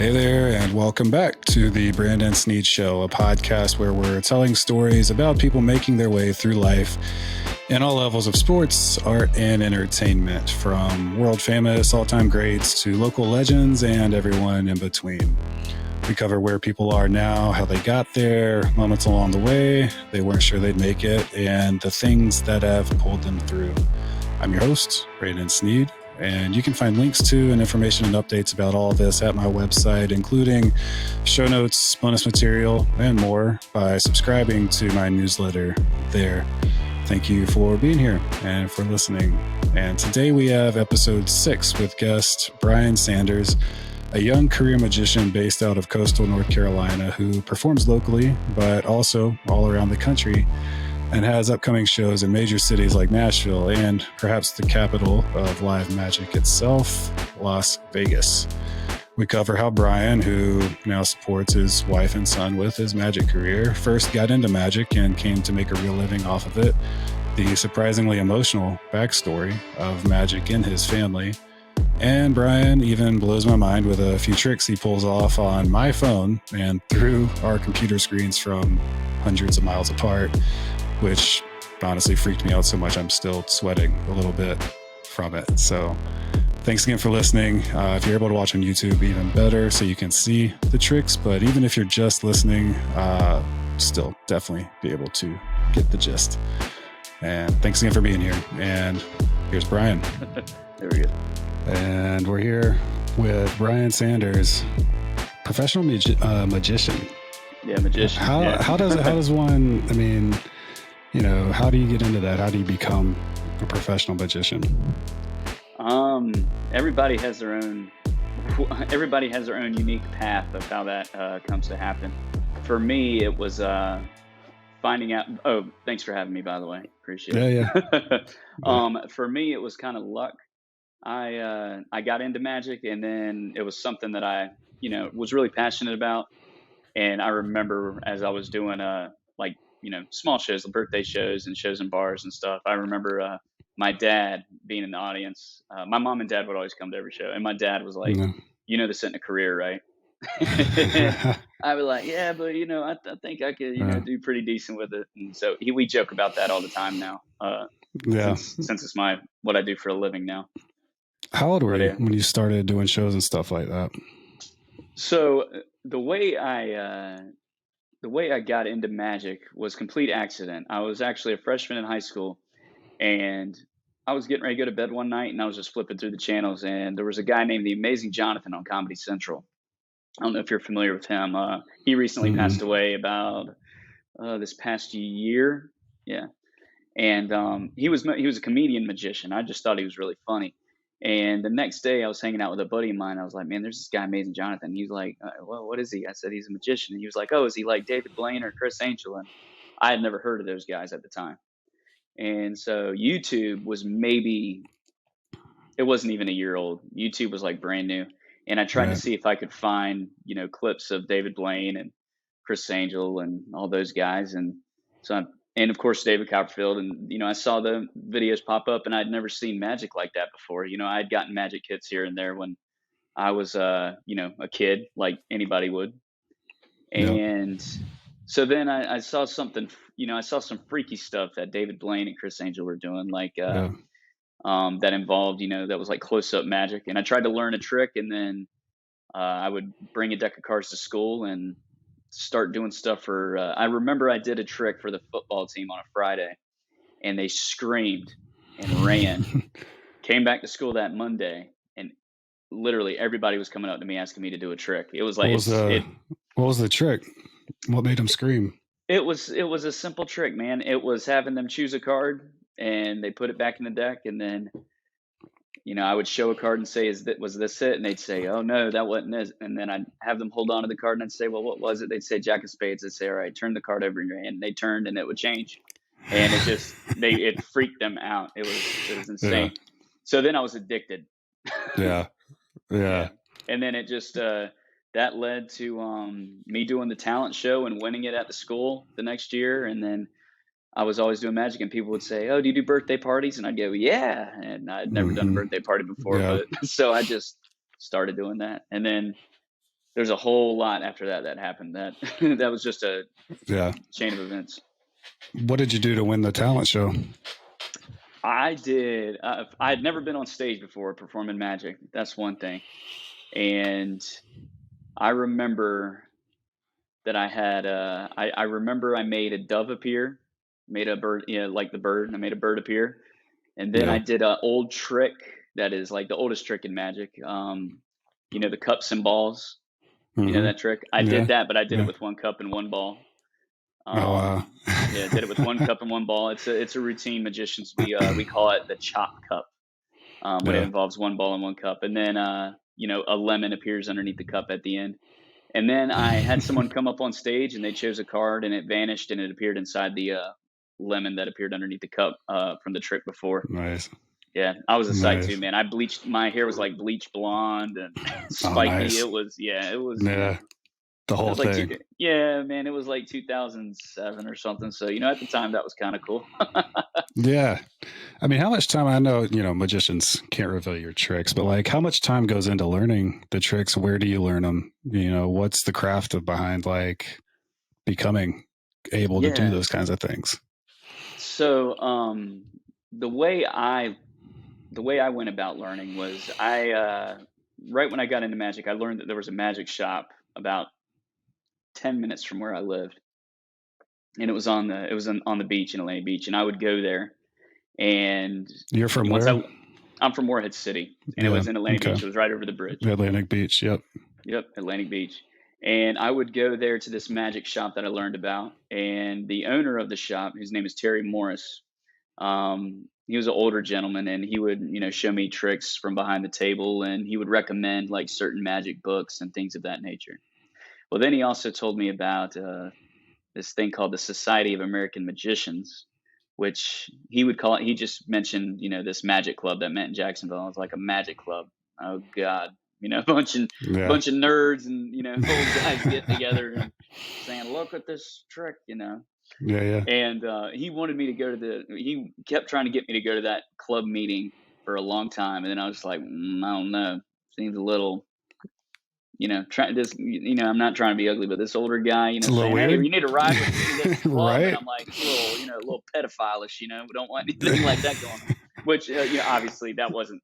Hey there, and welcome back to the Bryan Sneed Show, a podcast where we're telling stories about people making their way through life in all levels of sports, art, and entertainment, from world famous all-time greats to local legends and everyone in between. We cover where people are now, how they got there, moments along the way they weren't sure they'd make it, and the things that have pulled them through. I'm your host, Bryan Sanders, and you can find links to and information and updates about all of this at my website, including show notes, bonus material, and more by subscribing to my newsletter there. Thank you for being here and for listening. And today we have episode 6 with guest Bryan Sanders, a young career magician based out of coastal North Carolina who performs locally, but also all around the country, and has upcoming shows in major cities like Nashville and perhaps the capital of live magic itself, Las Vegas. We cover how Bryan, who now supports his wife and son with his magic career, first got into magic and came to make a real living off of it, the surprisingly emotional backstory of magic in his family, and Bryan even blows my mind with a few tricks he pulls off on my phone and through our computer screens from hundreds of miles apart, which honestly freaked me out so much I'm still sweating a little bit from it. So thanks again for listening. If you're able to watch on YouTube, even better, so you can see the tricks. But even if you're just listening, still definitely be able to get the gist. And thanks again for being here. And here's Bryan. There we go. And we're here with Bryan Sanders, professional magician. Yeah, magician. How does one, I mean, you know, how do you get into that? How do you become a professional magician? Everybody has their own unique path of how that comes to happen. For me, it was finding out. Oh, thanks for having me, by the way. Appreciate it. Yeah. For me, it was kind of luck. I got into magic, and then it was something that I, was really passionate about. And I remember as I was doing small shows, birthday shows and shows in bars and stuff. I remember my dad being in the audience. My mom and dad would always come to every show, and my dad was like, this isn't a career, right? I was like, yeah, but I think I could do pretty decent with it. And so we joke about that all the time now. Since it's what I do for a living now. How old were you when you started doing shows and stuff like that? So the way I got into magic was complete accident. I was actually a freshman in high school, and I was getting ready to go to bed one night, and I was just flipping through the channels, and there was a guy named the Amazing Jonathan on Comedy Central. I don't know if you're familiar with him. He recently passed away about this past year. Yeah. And he was a comedian magician. I just thought he was really funny. And the next day I was hanging out with a buddy of mine. I was like, man, there's this guy, Amazing Jonathan. He was like, well, what is he? I said, he's a magician. And he was like, oh, is he like David Blaine or Chris Angel? And I had never heard of those guys at the time. And so YouTube was it wasn't even a year old. YouTube was like brand new. And I tried to see if I could find, clips of David Blaine and Chris Angel and all those guys. And so and of course, David Copperfield. And, I saw the videos pop up, and I'd never seen magic like that before. I'd gotten magic kits here and there when I was, a kid, like anybody would. And so then I saw something, I saw some freaky stuff that David Blaine and Chris Angel were doing, like that involved, that was like close-up magic. And I tried to learn a trick, and then I would bring a deck of cards to school and start doing stuff for I remember I did a trick for the football team on a Friday, and they screamed and ran. Came back to school that Monday, and literally everybody was coming up to me asking me to do a trick. It was like what was the trick? What made them scream? It was a simple trick, man. It was having them choose a card, and they put it back in the deck, and then I would show a card and say, was this it? And they'd say, oh, no, that wasn't it. And then I'd have them hold on to the card, and I'd say, well, what was it? They'd say Jack of Spades. I'd say, all right, turn the card over in your hand. And they turned, and it would change. And it freaked them out. It was insane. Yeah. So then I was addicted. Yeah. And then it just, that led to me doing the talent show and winning it at the school the next year. And then I was always doing magic, and people would say, oh, do you do birthday parties? And I'd go, yeah. And I'd never done a birthday party before, but so I just started doing that. And then there's a whole lot after that happened. That that was just a Yeah. chain of events. What did you do to win the talent show? I did. I had never been on stage before performing magic. That's one thing. And I remember that I remember I made a dove appear, made a bird, like the bird. I made a bird appear, and then I Yeah. did an old trick that is like the oldest trick in magic. The cups and balls. You know Mm-hmm. that trick? I did Yeah. that, but I did it Yeah. with one cup and one ball. Oh, Um, yeah, did it with one cup and one ball. It's a routine magicians. We call it the chop cup. When it Yeah. involves one ball and one cup, and then a lemon appears underneath the cup at the end. And then I had someone come up on stage and they chose a card and it vanished and it appeared inside the lemon that appeared underneath the cup from the trick before. Nice. Yeah, I was a sight too, Nice. man. I bleached my hair was like bleach blonde and Oh, spiky. nice. It was Yeah. The it whole was like thing. yeah, man. It was like 2007 or something. So at the time that was kind of cool. Yeah. I mean, how much time, I know, magicians can't reveal your tricks, but like how much time goes into learning the tricks? Where do you learn them? What's the craft of behind like becoming able to do Yeah. those kinds of things? So the way I the way I went about learning was right when I got into magic, I learned that there was a magic shop about 10 minutes from where I lived, and on the beach in Atlantic Beach, and I would go there, and You're from once where? I'm from Morehead City, and it Yeah. was in Atlantic Okay. Beach. It was right over the bridge. Atlantic Beach. Yep. Yep, Atlantic Beach. And I would go there to this magic shop that I learned about, and the owner of the shop, whose name is Terry Morris, he was an older gentleman, and he would, show me tricks from behind the table, and he would recommend like certain magic books and things of that nature. Well, then he also told me about this thing called the Society of American Magicians, which he would call it. He just mentioned, this magic club that met in Jacksonville. It was like a magic club. Oh God, a Yeah. bunch of nerds and old guys getting together and saying, "Look at this trick," Yeah. Yeah. And he wanted me to go to he kept trying to get me to go to that club meeting for a long time. And then I was like, I don't know. Seems a little, try this, I'm not trying to be ugly, but this older guy, It's a little saying, "Hey, weird. you need to ride with me to this club." And Right. I'm like, a little pedophile-ish, we don't want anything like that going on. Which, obviously that wasn't,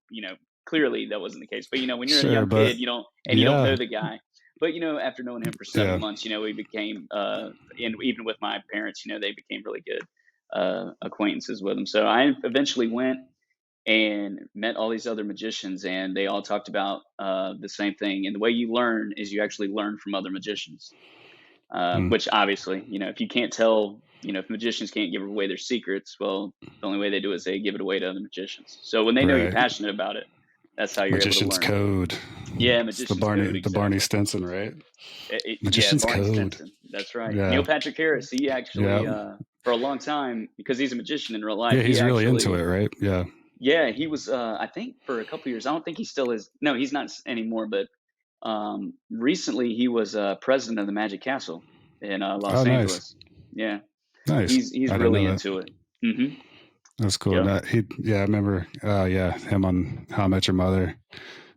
clearly that wasn't the case. But, when you're a Sure. young But kid, and you don't yeah. know the guy. But, after knowing him for Yeah. 7 months, we became, and even with my parents, they became really good acquaintances with him. So I eventually went and met all these other magicians, and they all talked about the same thing. And the way you learn is you actually learn from other magicians, Mm. which obviously, if you can't tell, if magicians can't give away their secrets, well, the only way they do is they give it away to other magicians. So when they know you're Right. passionate about it, that's how you're able to Magician's learn. Code. Yeah, It's the magician's Barney code, the Barney exactly. Stinson, right? Yeah, Magician's Barney Code. Stinson. That's right. Neil Yeah. Patrick Harris. He Yeah. actually, for a long time, because he's a magician in real life, Yeah. he He's really into actually, it, right? Yeah. yeah, he was. I think for a couple of years. I don't think he still is. No, he's not anymore. But recently, he was president of the Magic Castle in Oh, Los nice. Angeles. Yeah, Nice. he's I didn't really know that. into it. Hmm. That's cool. Yep. I remember. Yeah, him on How I Met Your Mother.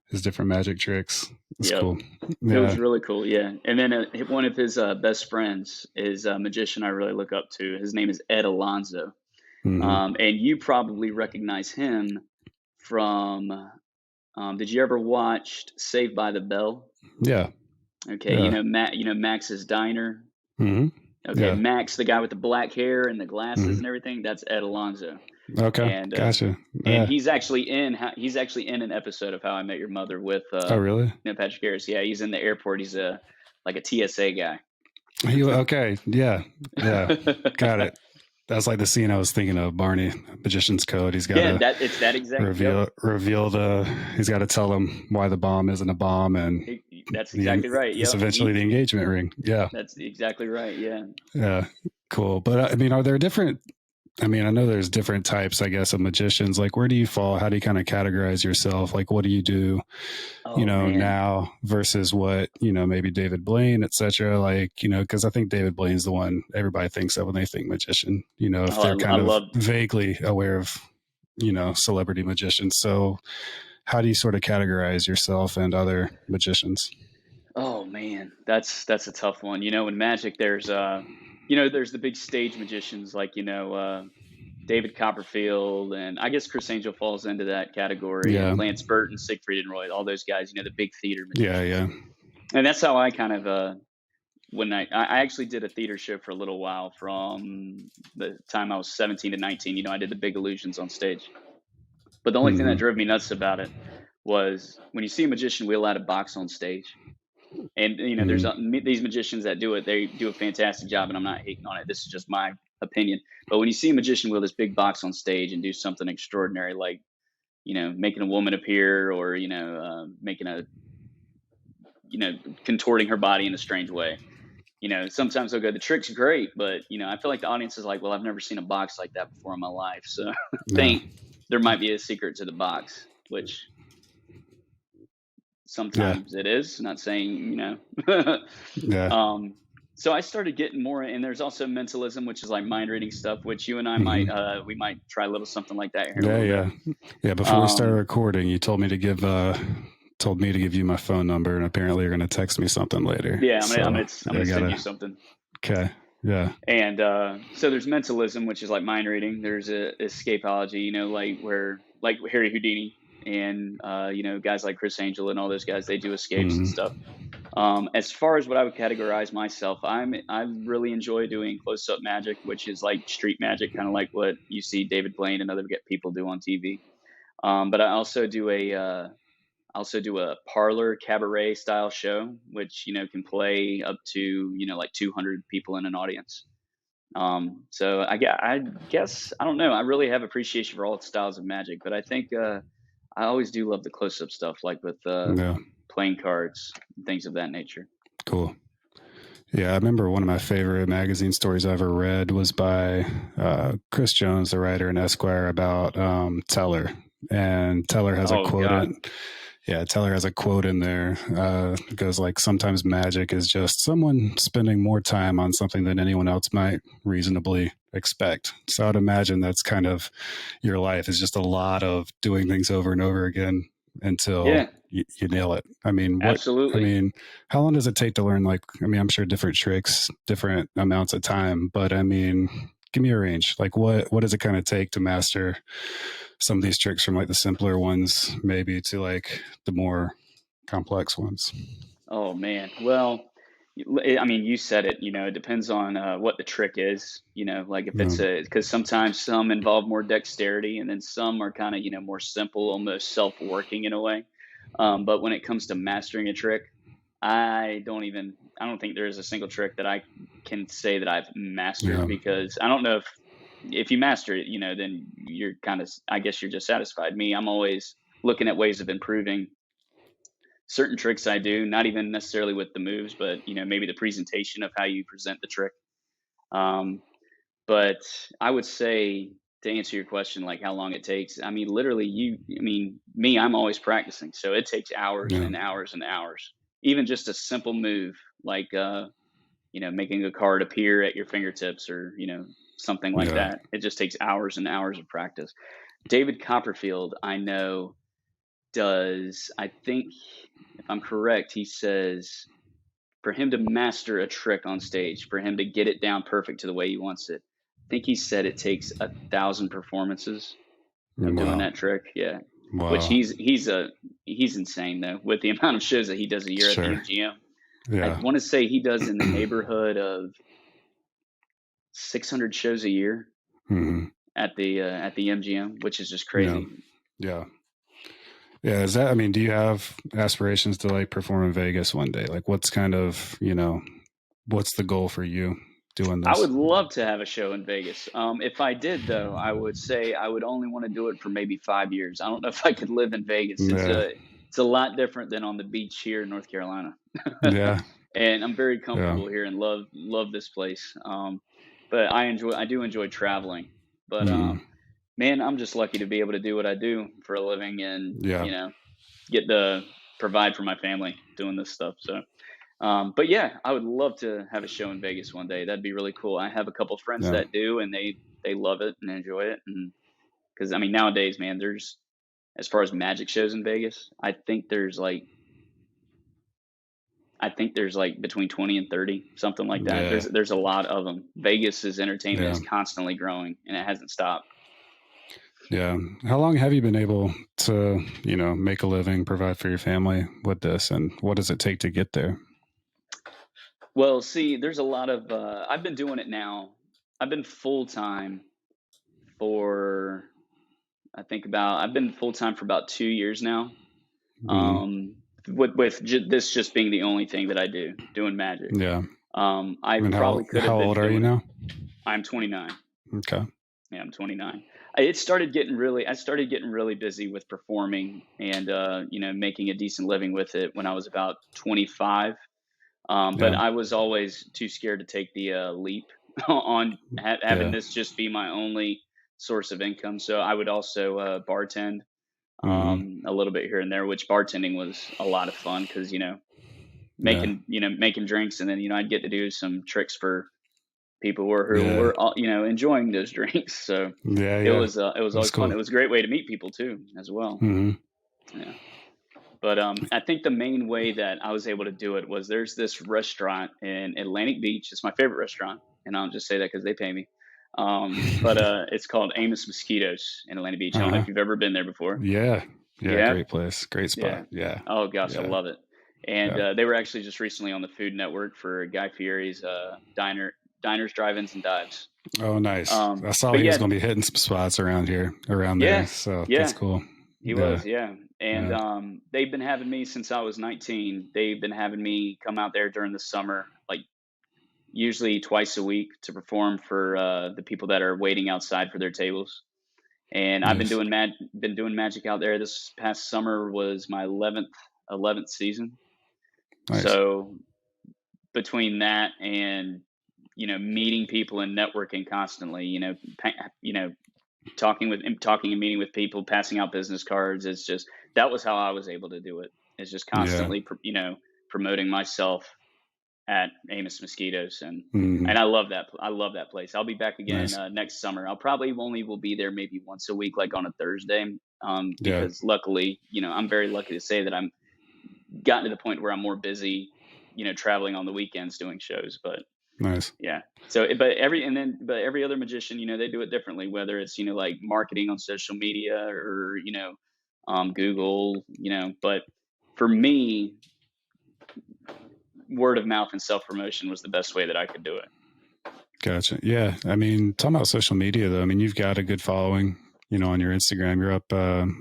His different magic tricks. It's Yep. cool. It Yeah. was really cool. Yeah, and then one of his best friends is a magician I really look up to. His name is Ed Alonzo. Hmm. And you probably recognize him from. Did you ever watch Saved by the Bell? Yeah. Okay, Yeah. Max's Diner. Hmm. Okay, Yeah. Max, the guy with the black hair and the glasses Hmm. and everything. That's Ed Alonzo, Okay. and Gotcha. and Yeah. he's actually in an episode of How I Met Your Mother with Oh, really? Patrick Harris. Yeah, he's in the airport. He's like a TSA guy. Okay. Yeah. Yeah. Got it. That's like the scene I was thinking of. Barney, Magician's Code. He's got Yeah, to it's that exact. Yep. reveal he's got to tell them why the bomb isn't a bomb, and That's exactly right. it's Yep. eventually the engagement ring. Yeah. That's exactly right. Yeah. Yeah. Cool. But I mean, are there different? I mean, I know there's different types, I guess, of magicians. Like, where do you fall? How do you kind of categorize yourself? Like, what do you do, Oh man. now versus what, maybe David Blaine, et cetera. Like, because I think David Blaine's the one everybody thinks of when they think magician, if Oh, they're I kind of love. vaguely aware of, celebrity magicians. So how do you sort of categorize yourself and other magicians? Oh man, that's a tough one. In Magic, there's the big stage magicians like David Copperfield, and I guess Chris Angel falls into that category, and Yeah. Lance Burton, Siegfried and Roy, all those guys. The big theater Yeah. magicians, Yeah. and that's how I kind of when I actually did a theater show for a little while from the time I was 17 to 19. I did the big illusions on stage, but the only thing that Hmm. drove me nuts about it was when you see a magician wheel out a box on stage. And there's Hmm. these magicians that do it. They do a fantastic job, and I'm not hating on it. This is just my opinion. But when you see a magician wheel this big box on stage and do something extraordinary, like making a woman appear, or making a contorting her body in a strange way, sometimes they'll go, the trick's great, but I feel like the audience is like, well, I've never seen a box like that before in my life, so I Yeah. think there might be a secret to the box, which Yeah. sometimes it is. Not saying. Yeah. Um, so I started getting more, and there's also mentalism, which is like mind reading stuff, which you and I Hmm. we might try a little something like that here in a Yeah. little bit. Yeah. Yeah. Before we started Um, recording, you told me to give you my phone number, and apparently you're going to text me something later. yeah, I'm gonna I'm So gonna I'm I gonna send gotta. you something. Okay. Yeah. And so there's mentalism, which is like mind reading. There's escapology, like Harry Houdini and guys like Chris Angel and all those guys. They do escapes and Hmm. stuff. As far as what I would categorize myself, I really enjoy doing close up magic, which is like street magic, kind of like what you see David Blaine and other people do on TV. But I also do a parlor cabaret style show, which can play up to like 200 people in an audience. So I guess I don't know. I really have appreciation for all styles of magic, but I think I always do love the close up stuff, like with Yeah. playing cards and things of that nature. Cool. Yeah, I remember one of my favorite magazine stories I ever read was by Chris Jones, the writer in Esquire, about Teller. And Teller has a Oh quote God. in, yeah, Teller has a quote in there. It goes like, sometimes magic is just someone spending more time on something than anyone else might reasonably expect. So I'd imagine that's kind of your life, is just a lot of doing things over and over again until Yeah, you nail it. I absolutely. mean, how long does it take to learn? Like, I mean, I'm sure different tricks, different amounts of time, but I mean, give me a range. Like, what does it kind of take to master some of these tricks, from like the simpler ones, maybe, to like the more complex ones? Oh man. Well, I mean, you said it. It depends on what the trick is. Like if Yeah. because sometimes some involve more dexterity, and then some are kind of more simple, almost self-working in a way. But when it comes to mastering a trick, I don't think there is a single trick that I can say that I've mastered, Yeah. because I don't know if you master it, then you're kind of, I guess you're just satisfied. Me, I'm always looking at ways of improving certain tricks I do, not even necessarily with the moves, but maybe the presentation of how you present the trick. Um, but I would say, to answer your question, like how long it takes, I mean, literally, me, I'm always practicing, so it takes hours Yeah. and hours and hours. Even just a simple move, like making a card appear at your fingertips, or something like Yeah. that. It just takes hours and hours of practice. David Copperfield, I know, does, I think, if I'm correct, he says for him to master a trick on stage, for him to get it down perfect to the way he wants it, I think he said it takes 1,000 performances of doing Wow. that trick. Yeah, which Wow. he's insane though, with the amount of shows that he does a year at the Sure. MGM. I Yeah. want to say he does in the neighborhood of 600 shows a year Hmm. at the MGM, which is just Yeah. crazy. Yeah. Yeah. Is that, I mean, do you have aspirations to like perform in Vegas one day? Like, what's kind of, what's the goal for you doing I this? would love to have a show in Vegas. If I did, though, I would say I would only want to do it for maybe 5 years. I don't know if I could live in Vegas. Yeah. It's a lot different than on the beach here in North Carolina, Yeah. and I'm very Yeah. comfortable here and love this place. But I do enjoy traveling. But Hmm. man, I'm just lucky to be able to do what I do for a living, and Yeah. get to provide for my family doing this stuff. So. But yeah, I would love to have a show in Vegas one day. That'd be really cool. I have a couple friends Yeah. that do, and they love it and enjoy it. And because I mean, nowadays, man, there's, as far as magic shows in Vegas, I think there's like I think there's like between 20 and 30, something like that. Yeah. There's a lot of them. Vegas's entertainment Yeah. is constantly growing, and it hasn't stopped. Yeah. How long have you been able to, make a living, provide for your family with this, and what does it take to get there? Well, see, there's a lot of I've been doing it now. I've been full time for I've been full time for about 2 years now. Hmm. Um, this just being the only thing that I do, doing magic. Yeah. I And probably could have how been old are you doing it. now? I'm 29. Okay. Yeah, I'm 29. I started getting really busy with performing and making a decent living with it when I was about 25. But Yeah. I was always too scared to take the leap on having Yeah. this just be my only source of income. So I would also bartend Hmm. a little bit here and there, which bartending was a lot of fun because Yeah. making drinks, and then I'd get to do some tricks for people who Yeah. were enjoying those drinks. So Yeah. Yeah. it was That's always fun. cool. It was a great way to meet people too, as well. Hmm. Yeah. But I think the main way that I was able to do it was there's this restaurant in Atlantic Beach. It's my favorite restaurant, and I'll just say that because they pay me. But it's called Amos Mosquitoes in Atlantic Beach. I don't know Uh-huh. if you've ever been there before. Yeah. Yeah. Yeah. Great place. Great Yeah. spot. Yeah. Oh gosh, I Yeah. love it. And Yeah. they were actually just recently on the Food Network for Guy Fieri's diners, drive-ins, and dives. Oh, nice. I saw But he was yeah, going to be hitting some spots around there. yeah, So that's yeah, cool. he Yeah. was, yeah. And Yeah. they've been having me since I was 19. They've been having me come out there during the summer, like usually twice a week, to perform for the people that are waiting outside for their tables. And I've Nice. been doing magic out there. This past summer was my 11th season. Nice. So between that and meeting people and networking constantly, talking and meeting with people, passing out business cards. It's just that was how I was able to do it. It's just Yeah. constantly, promoting myself at Amos Mosquitoes, and Hmm. I love that. I love that place. I'll be back again Nice. next summer. I'll probably only will be there maybe once a week, like on a Thursday, Yeah. because luckily, I'm very lucky to say that I'm gotten to the point where I'm more busy, traveling on the weekends doing shows. But Nice. yeah. So, but every other magician, they do it differently, whether it's, like marketing on social media or, Google, but for me, word of mouth and self promotion was the best way that I could do it. Gotcha. Yeah. I mean, talking about social media, though, I mean, you've got a good following, on your Instagram. You're up,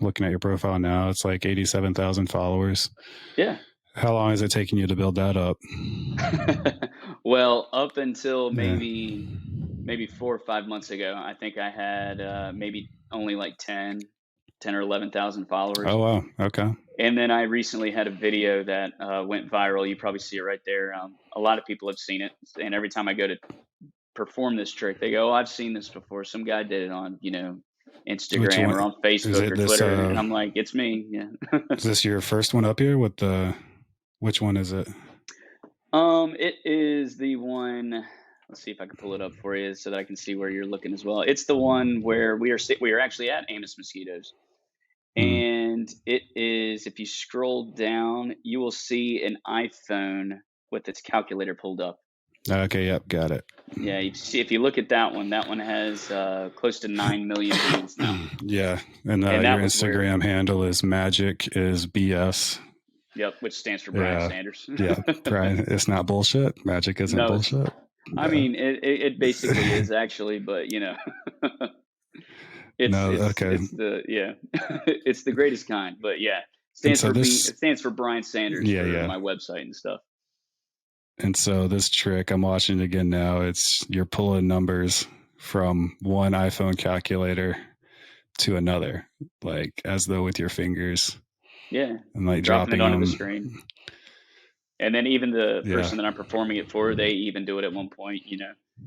looking at your profile now. It's like 87,000 followers. Yeah. How long has it taken you to build that up? Well, up until Yeah. maybe 4 or 5 months ago, I think I had maybe only like 10 or 11,000 followers. Oh, wow. Okay. And then I recently had a video that went viral. You probably see it right there. A lot of people have seen it. And every time I go to perform this trick, they go, "Oh, I've seen this before. Some guy did it on, Which Instagram one or on is Facebook it? or This, Twitter." And I'm like, "It's me." Yeah. is this your first one up here with which one is it? It is the one. Let's see if I can pull it up for you so that I can see where you're looking as well. It's the one where we are actually at Amos Mosquitoes. Hmm. And it is, if you scroll down, you will see an iPhone with its calculator pulled up. Okay. Yep. Got it. Yeah, you see, if you look at that one has close to 9 million views now. Yeah. And And your that was where, Instagram handle is magic is BS. yep, which stands for Bryan Yeah. Sanders. Yeah. Brian, it's not bullshit. Magic isn't No, it's, bullshit. I Yeah. mean, it basically is actually, but No. Okay. it's the, yeah, it's the greatest kind, but yeah, And so it stands for Bryan Sanders yeah, for yeah. my website and stuff. And so this trick, I'm watching it again now. You're pulling numbers from one iPhone calculator to another, like as though with your fingers, Yeah, and like dropping it dropping onto the them. screen. And then even the Yeah. person that I'm performing it for, they even do it at one point,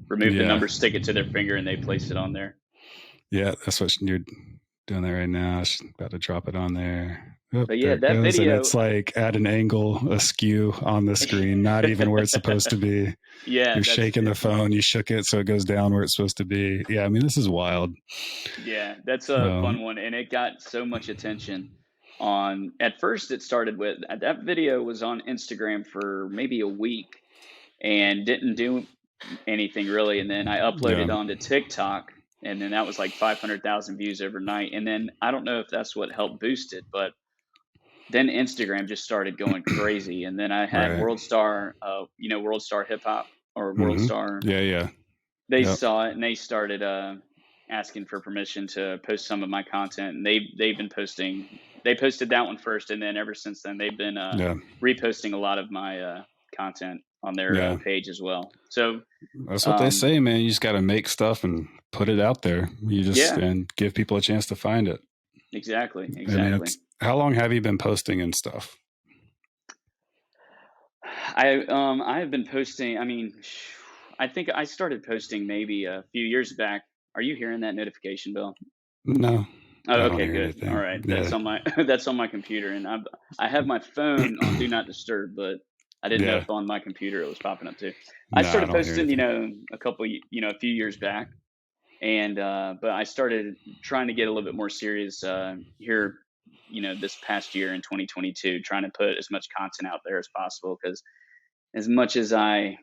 remove the Yeah. number, stick it to their finger, and they place it on there. Yeah. That's what you're doing that right now. She's about to drop it on there. Oh, But there yeah, it that goes. And video, it's like at an angle askew on the screen, not even where it's supposed to be. yeah, You're shaking the phone, you shook it so it goes down where it's supposed to be. Yeah, I mean, this is wild. yeah, that's a fun one, and it got so much attention. at first it started with that video was on Instagram for maybe a week and didn't do anything really. And then I uploaded Yeah. onto TikTok, and then that was like 500,000 views overnight. And then I don't know if that's what helped boost it, but then Instagram just started going crazy. And then I had Right. World Star, World Star Hip Hop or World Mm-hmm. Star. Yeah. Yeah. They Yep. saw it and they started asking for permission to post some of my content. And they've been posting. They posted that one first, and then ever since then they've been Yeah. reposting a lot of my content on their Yeah. page as well. So That's what they say, man. You just got to make stuff and put it out there. yeah, And give people a chance to find it. exactly, I mean, exactly. how long have you been posting and stuff? I have been posting. I mean, I think I started posting maybe a few years back. Are you hearing that notification bell? No, Oh, I don't okay, hear good. All anything. right, that's Yeah. on my that's on my computer, and I have my phone on Do Not Disturb, but I didn't know Yeah. if on my computer it was popping up too. I No, I started don't hear posting, anything. a few years back, and but I started trying to get a little bit more serious here, this past year in 2022, trying to put as much content out there as possible because as much as I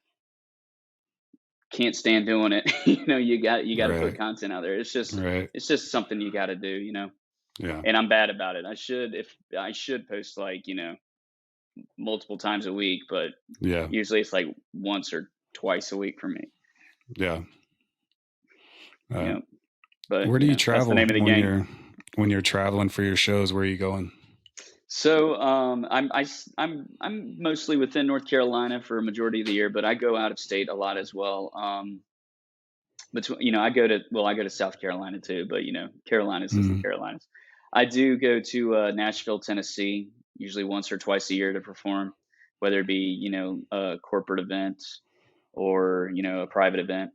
can't stand doing it, you got to put Right. content out there. Right. It's just something you got to do, Yeah. and I'm bad about it. I should post like, multiple times a week, but Yeah. usually it's like once or twice a week for me, Yeah. you Uh, know, but where do you that's the travel name of the game. when you're traveling for your shows? Where are you going? So, I'm mostly within North Carolina for a majority of the year, but I go out of state a lot as well. I go to South Carolina too, but Carolinas is the Mm, Carolinas. I do go to Nashville, Tennessee, usually once or twice a year to perform, whether it be a corporate event or a private event.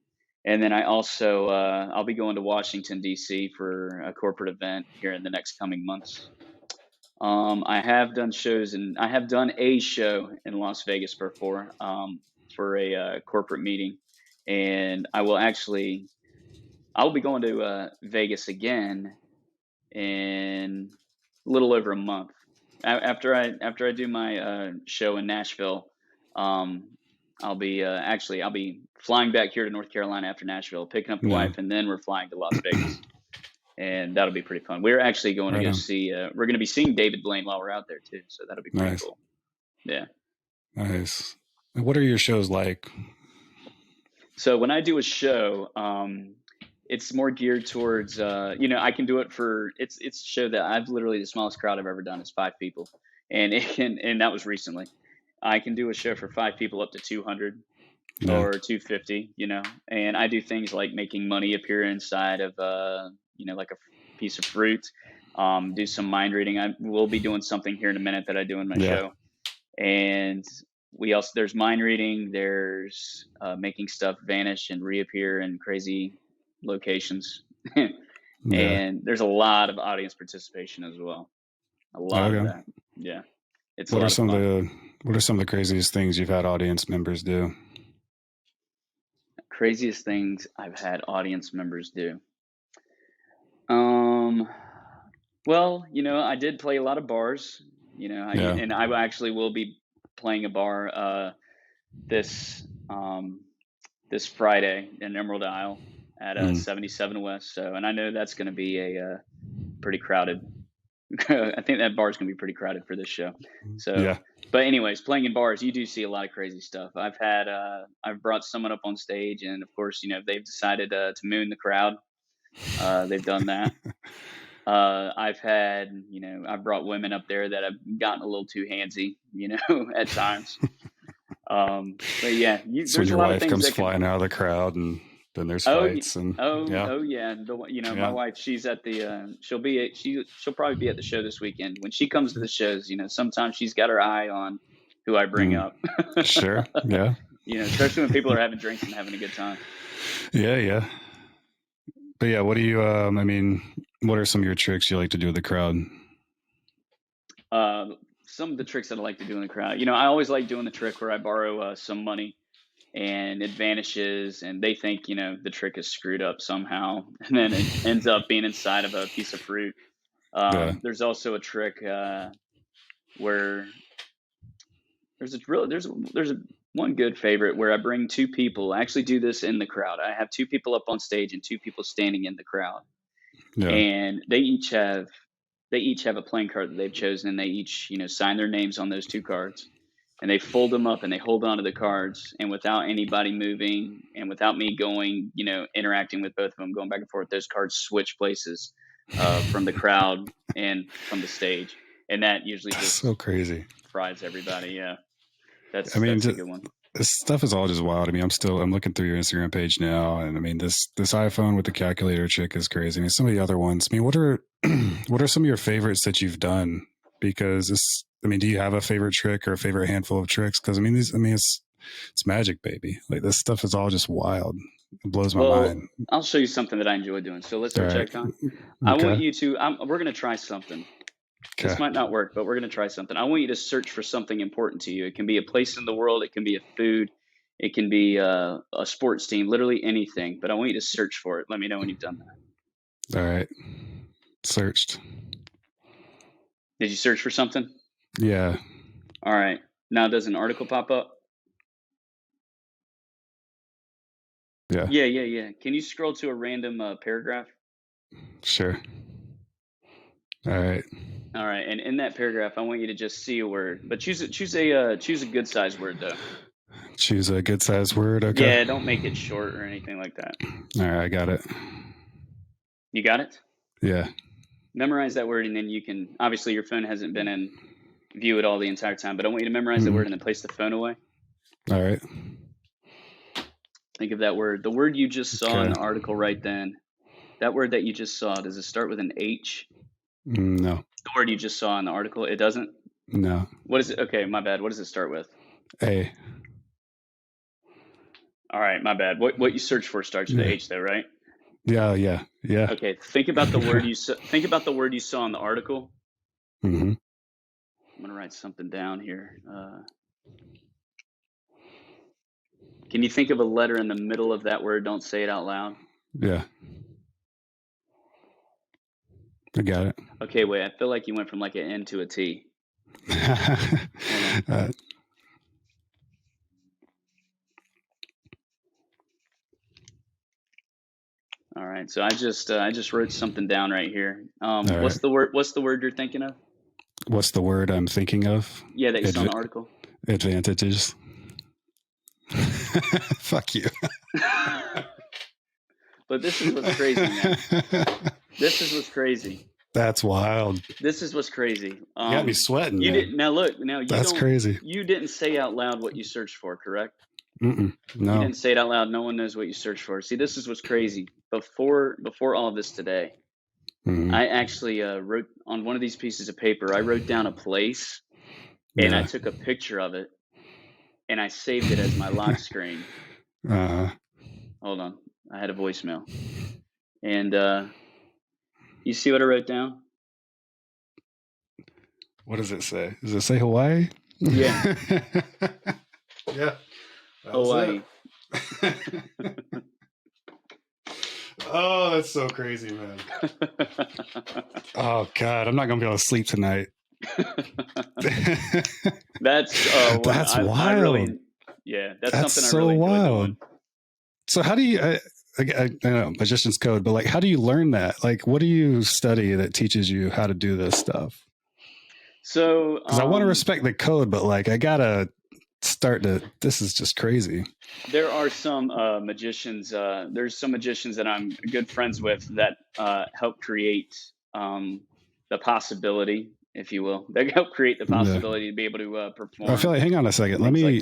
And then I also I'll be going to Washington D.C. for a corporate event here in the next coming months. I have done shows and I have done a show in Las Vegas before for a corporate meeting, and I will be going to Vegas again in a little over a month. After I do my show in Nashville, um, I'll be flying back here to North Carolina after Nashville, picking up the yeah. wife, and then we're flying to Las Vegas, and that'll be pretty fun. We're actually going to Right go on. see. We're going to be seeing David Blaine while we're out there too, so that'll be pretty Nice. cool. Yeah. Nice. And what are your shows like? So when I do a show, it's more geared towards, I can do it for it's a show that I've literally the smallest crowd I've ever done is 5 people, and that was recently. I can do a show for 5 people up to 200 Yeah. or 250, and I do things like making money appear inside of, like a piece of fruit. Do some mind reading. I will be doing something here in a minute that I do in my Yeah. show, and we also there's mind reading, there's making stuff vanish and reappear in crazy locations, Yeah. and there's a lot of audience participation as well, a lot of Okay. that. Yeah, it's a What are lot of some of fun. the craziest things you've had audience members do? Craziest things I've had audience members do. um well, I did play a lot of bars, Yeah. and I actually will be playing a bar this this Friday in Emerald Isle at Mm, 77 West. So, and I know that's going to be a pretty crowded. I think that bar is going to be pretty crowded for this show. So, yeah. but anyways, playing in bars, you do see a lot of crazy stuff. I've brought someone up on stage, and of course, they've decided to moon the crowd. They've done that. I've brought women up there that have gotten a little too handsy, at times. But yeah, It's when there's a your lot of wife things comes that can. flying out of the crowd and then there's Oh, fights and yeah. oh yeah. My Yeah. wife, she's at the. She'll probably be at the show this weekend. When she comes to the shows, sometimes she's got her eye on who I bring Mm, up. sure. Yeah. Especially when people are having drinks and having a good time. Yeah. Yeah. But yeah, what do you? What are some of your tricks you like to do with the crowd? Some of the tricks that I like to do in the crowd. I always like doing the trick where I borrow some money and it vanishes, and they think the trick is screwed up somehow, and then it ends up being inside of a piece of fruit. Yeah. There's also a trick where there's one good favorite where I bring two people. I actually do this in the crowd. I have two people up on stage and two people standing in the crowd, Yeah. and they each have a playing card that they've chosen, and they each sign their names on those two cards, and they fold them up and they hold on to the cards, and without anybody moving and without me going interacting with both of them, going back and forth, those cards switch places from the crowd and from the stage, and that usually That's just so crazy. fries everybody. Yeah, I mean, that's a good one. this stuff is all just wild. I mean, I'm looking through your Instagram page now, and I mean, this iPhone with the calculator trick is crazy. I mean, some of the other ones. I mean, what are some of your favorites that you've done? Because do you have a favorite trick or a favorite handful of tricks? Because it's magic, baby. Like, this stuff is all just wild. It blows my mind. I'll show you something that I enjoy doing. So let's start check time. Okay. I want you to. We're going to try something. Okay. This might not work, but we're going to try something. I want you to search for something important to you. It can be a place in the world. It can be a food. It can be a sports team. Literally anything. But I want you to search for it. Let me know when you've done that. All right. Searched. Did you search for something? Yeah. All right. Now, does an article pop up? Yeah. Yeah. Can you scroll to a random paragraph? Sure. All right. And in that paragraph, I want you to just see a word, but choose a good sized word though. Choose a good sized word. Okay. Yeah, don't make it short or anything like that. All right, I got it. You got it? Yeah. Memorize that word, and then you can. Obviously, your phone hasn't been in view at all the entire time, but I want you to memorize the word and then place the phone away. All right. Think of that word. The word you just saw in the article right then. That word that you just saw, does it start with an H? No. The word you just saw in the article, it doesn't? No. What is it? Okay, my bad. What does it start with? A. All right, my bad. What you search for starts with H though, right? Yeah. Okay, think about the word you saw in the article. Mm-hmm. I'm gonna write something down here. Can you think of a letter in the middle of that word? Don't say it out loud. Yeah. I got it. Okay, wait. I feel like you went from like an N to a T. All right. So I just wrote something down right here. What's the word you're thinking of? What's the word I'm thinking of? Yeah, that you saw in the article. Advantages. Fuck you. But this is what's crazy, man. This is what's crazy. That's wild. This is what's crazy. You got me sweating. You didn't. Now look. Now that's crazy. You didn't say out loud what you searched for, correct? No. You didn't say it out loud. No one knows what you searched for. See, this is what's crazy. Before all of this today, I actually wrote on one of these pieces of paper. I wrote down a place, and I took a picture of it, and I saved it as my lock screen. Hold on. I had a voicemail. And you see what I wrote down? What does it say? Does it say Hawaii? Yeah. Yeah. Hawaii. Oh, that's so crazy, man. Oh, God. I'm not going to be able to sleep tonight. That's wild. That's something so I really wild. Doing. So how do you, I know magician's code, but like, how do you learn that? Like, what do you study that teaches you how to do this stuff? So, because I want to respect the code, but like, I gotta this is just crazy. There are some magicians. There's some magicians that I'm good friends with that help create the possibility, if you will. They help create the possibility to be able to perform. I feel like, hang on a second. Let me,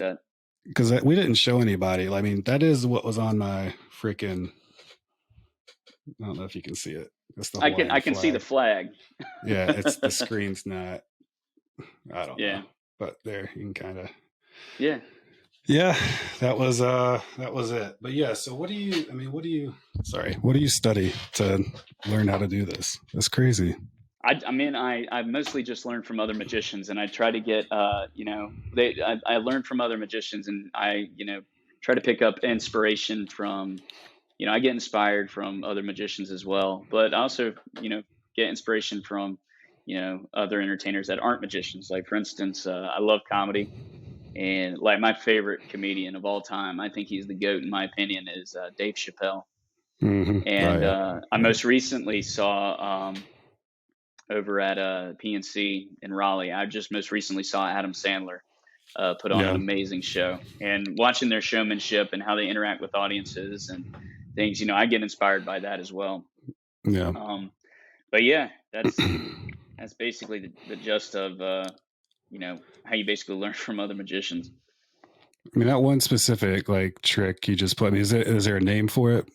because we didn't show anybody. I mean, that is what was on my freaking. I don't know if you can see it. I can see the flag. Yeah, it's the screen's not. I don't know. But there you can kind of. Yeah, that was it. But yeah, so what do you study to learn how to do this? That's crazy. I mostly just learned from other magicians, and I try to get I learned from other magicians, and I try to pick up inspiration from I get inspired from other magicians as well, but also get inspiration from, other entertainers that aren't magicians. Like for instance, I love comedy, and like my favorite comedian of all time, I think he's the GOAT in my opinion, is Dave Chappelle. Oh And yeah. I Yeah. most recently saw over at PNC in Raleigh. I just most recently saw Adam Sandler put on an Yeah. amazing show, and watching their showmanship and how they interact with audiences and things. I get inspired by that as well. Yeah. But yeah, that's basically the gist of how you basically learn from other magicians. I mean, that one specific like trick you just put. I mean, is there a name for it?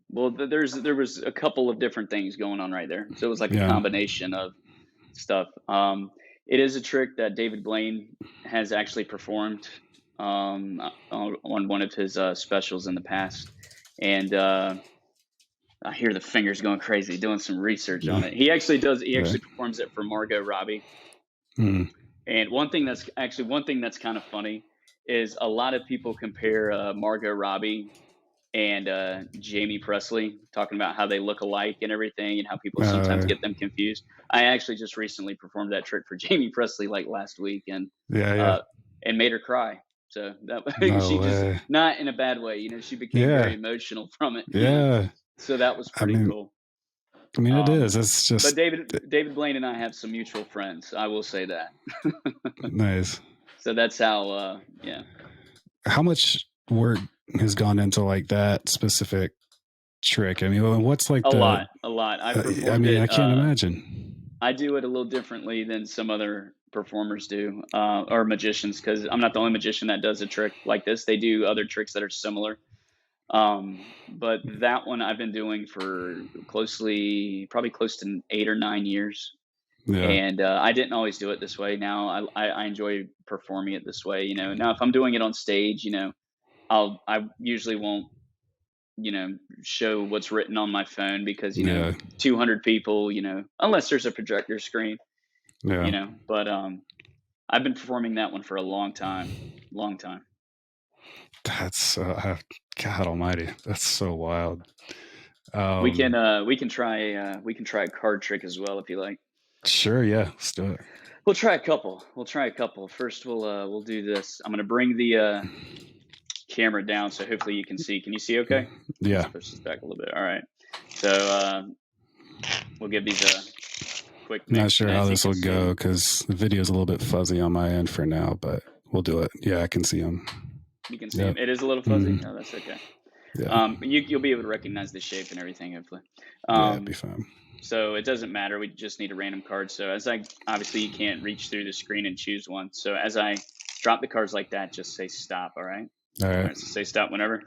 Well, there was a couple of different things going on right there, so it was like a Yeah. combination of stuff. It is a trick that David Blaine has actually performed on one of his specials in the past, and I hear the fingers going crazy doing some research on it. He actually does. He Yeah. actually performs it for Margot Robbie. Mm. And one thing that's kind of funny is a lot of people compare Margot Robbie and Jamie Presley, talking about how they look alike and everything, and how people sometimes Uh, get them confused. I actually just recently performed that trick for Jamie Presley like last week, and yeah. Yeah. uh, and made her cry. So that No she just, way. not in a bad way, she became very Yeah. emotional from it. Yeah. So that was I pretty mean, cool. it is. It's But just David Blaine and I have some mutual friends. I will say that. nice. So that's how. Yeah. How much work has gone into like that specific trick? I mean, what's like A the? lot, a lot. I I performed mean, it. I can't imagine. I do it a little differently than some other performers do, or magicians, because I'm not the only magician that does a trick like this. They do other tricks that are similar. But that one I've been doing for probably close to 8 or 9 years. Yeah. And I didn't always do it this way. Now I enjoy performing it this way. Now if I'm doing it on stage, I usually won't, show what's written on my phone, because Yeah. 200 people, unless there's a projector screen, Yeah. But I've been performing that one for a long time, long time. That's God Almighty. That's so wild. We can try a card trick as well if you like. Sure. Yeah. Let's do it. We'll try a couple. First, we'll do this. I'm gonna bring the camera down so hopefully you can see. Can you see okay? Yeah. Let's push this back a little bit. All right. So we'll give these a quick mix. Not sure how this will go because the video is a little bit fuzzy on my end for now, but we'll do it. Yeah, I can see them. You can see them. It is a little fuzzy. Mhm. No, that's okay. Yeah. You'll be able to recognize the shape and everything, hopefully. Yeah, it'd be fine. So it doesn't matter. We just need a random card. So obviously you can't reach through the screen and choose one. So as I drop the cards like that, just say stop. All right. All right. So say stop whenever.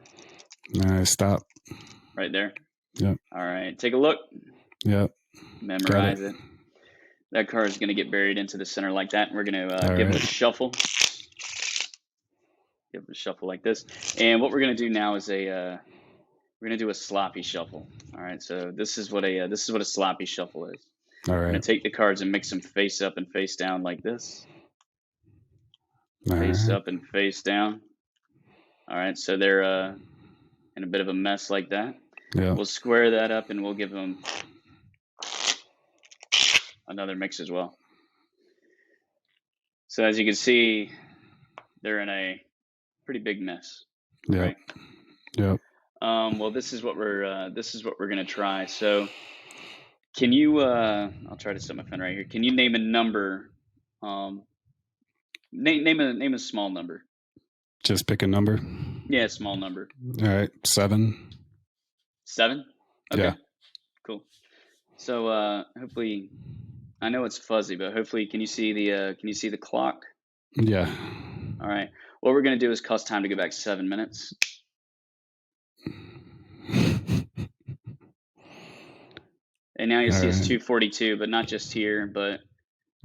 All right. Stop. Right there. Yep. All right. Take a look. Yep. Memorize it. That card is going to get buried into the center like that. And we're going to give it a shuffle. Give it a shuffle like this. And what we're going to do now is we're going to do a sloppy shuffle. All right. So this is what a sloppy shuffle is. All right. We're going to take the cards and mix them face up and face down like this. Face up and face down. All right. So they're in a bit of a mess like that. Yeah. We'll square that up and we'll give them another mix as well. So as you can see, they're in a pretty big mess. Yeah. Right? Yep. Well, this is what we're gonna try. So, can you? I'll try to set my phone right here. Can you name a number? Name a small number. Just pick a number. Yeah, small number. All right. 7. 7. Okay. Yeah. Cool. So hopefully, I know it's fuzzy, but hopefully, can you see the clock? Yeah. All right. What we're gonna do is cost time to go back 7 minutes. And now you'll see it's 2:42, but not just here, but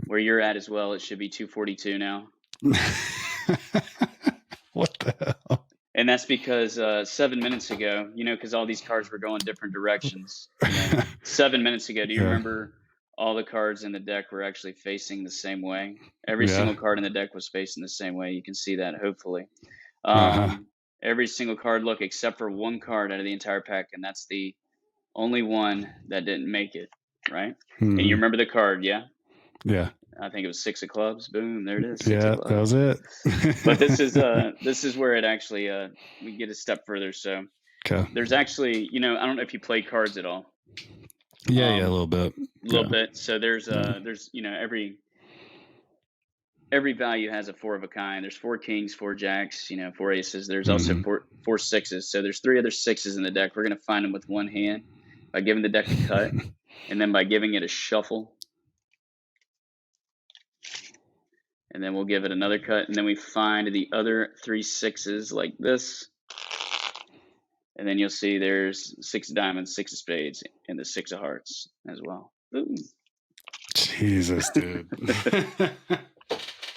where you're at as well. It should be 2:42 now. What the hell? And that's because 7 minutes ago, because all these cards were going different directions. 7 minutes ago, do you remember all the cards in the deck were actually facing the same way? Every single card in the deck was facing the same way. You can see that, hopefully. Every single card, look, except for one card out of the entire pack, and that's the only one that didn't make it, right? And you Hmm. remember the card, yeah? Yeah. I think it was 6 of clubs. Boom, there it is, 6 of Yeah, that clubs. was it. But this is where it actually we get a step further. So Okay. there's actually, I don't know if you play cards at all. Yeah, a Um, little bit. a little Yeah. bit. So Yeah. there's every value has a 4 of a kind. There's 4 kings, 4 jacks, 4 aces. There's also Hmm. four sixes. So there's 3 other sixes in the deck. We're gonna find them with one hand by giving the deck a cut, and then by giving it a shuffle, and then we'll give it another cut, and then we find the other 3 sixes like this, and then you'll see there's 6 of diamonds, 6 of spades, and the 6 of hearts as well. Boom. Jesus, dude.